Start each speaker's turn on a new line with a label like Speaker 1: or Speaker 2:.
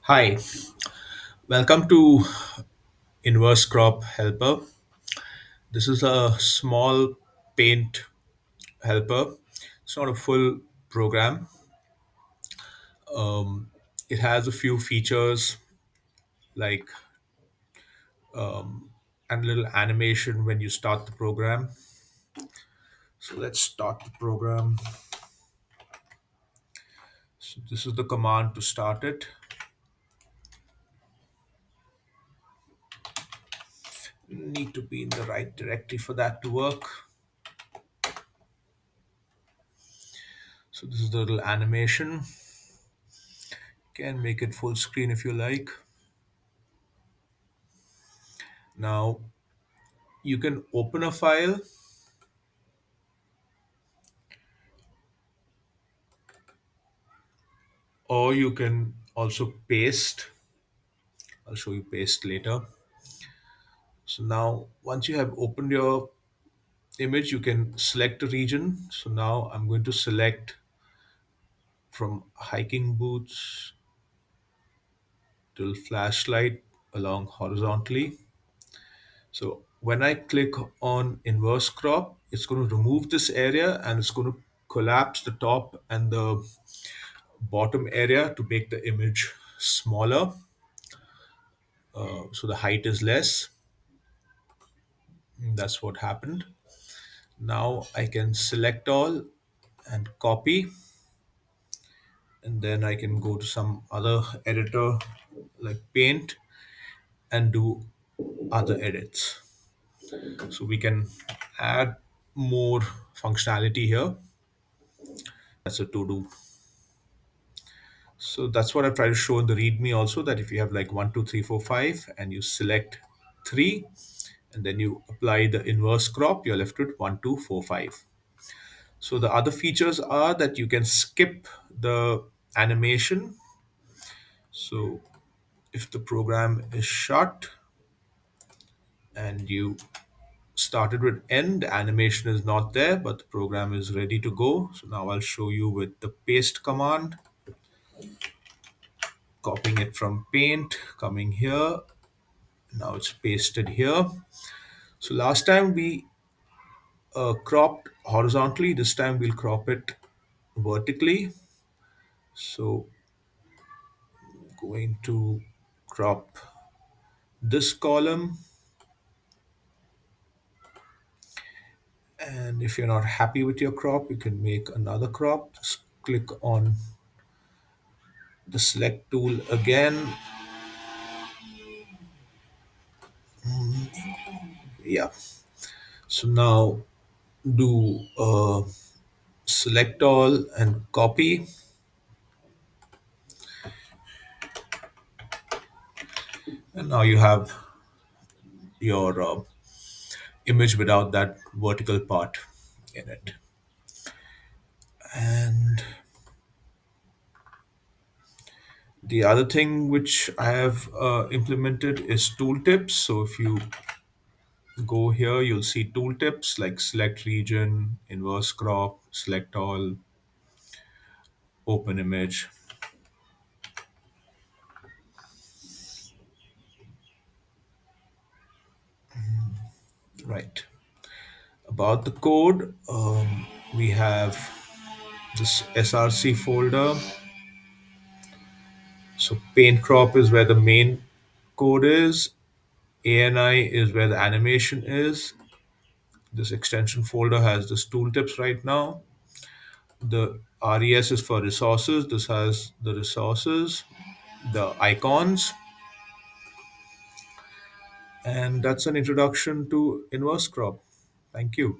Speaker 1: Hi, welcome to Inverse Crop Helper. This is a small paint helper. It's not a full program. It has a few features like and a little animation when you start the program. So let's start the program. So this is the command to start it. Need to be in the right directory for that to work. So this is the little animation. Can make it full screen if you like. Now you can open a file or you can also paste. I'll show you paste later. So now once you have opened your image, you can select a region. So now I'm going to select from hiking boots till flashlight along horizontally. So when I click on inverse crop, it's going to remove this area and it's going to collapse the top and the bottom area to make the image smaller. So the height is less. That's what happened. Now I can select all and copy, and then I can go to some other editor like Paint and do other edits. So we can add more functionality here. That's a to do. So that's what I try to show in the README also, that if you have like 1, 2, 3, 4, 5 and you select 3 and then you apply the inverse crop, you're left with 1, 2, 4, 5. So the other features are that you can skip the animation. So if the program is shut and you started with end, animation is not there, but the program is ready to go. So now I'll show you with the paste command, copying it from paint, coming here. Now it's pasted here. So last time we cropped horizontally, this time we'll crop it vertically. So going to crop this column. And if you're not happy with your crop, you can make another crop. Just click on the select tool again. Yeah. So now do select all and copy. And now you have your image without that vertical part in it. And the other thing which I have implemented is tooltips. So if you go here, you'll see tooltips like select region, inverse crop, select all, open image. Right. About the code, we have this src folder. So paint crop is where the main code is. ANI is where the animation is. This extension folder has this tooltips right now. The res is for resources. This has the resources, the icons, and that's an introduction to inverse crop. Thank you.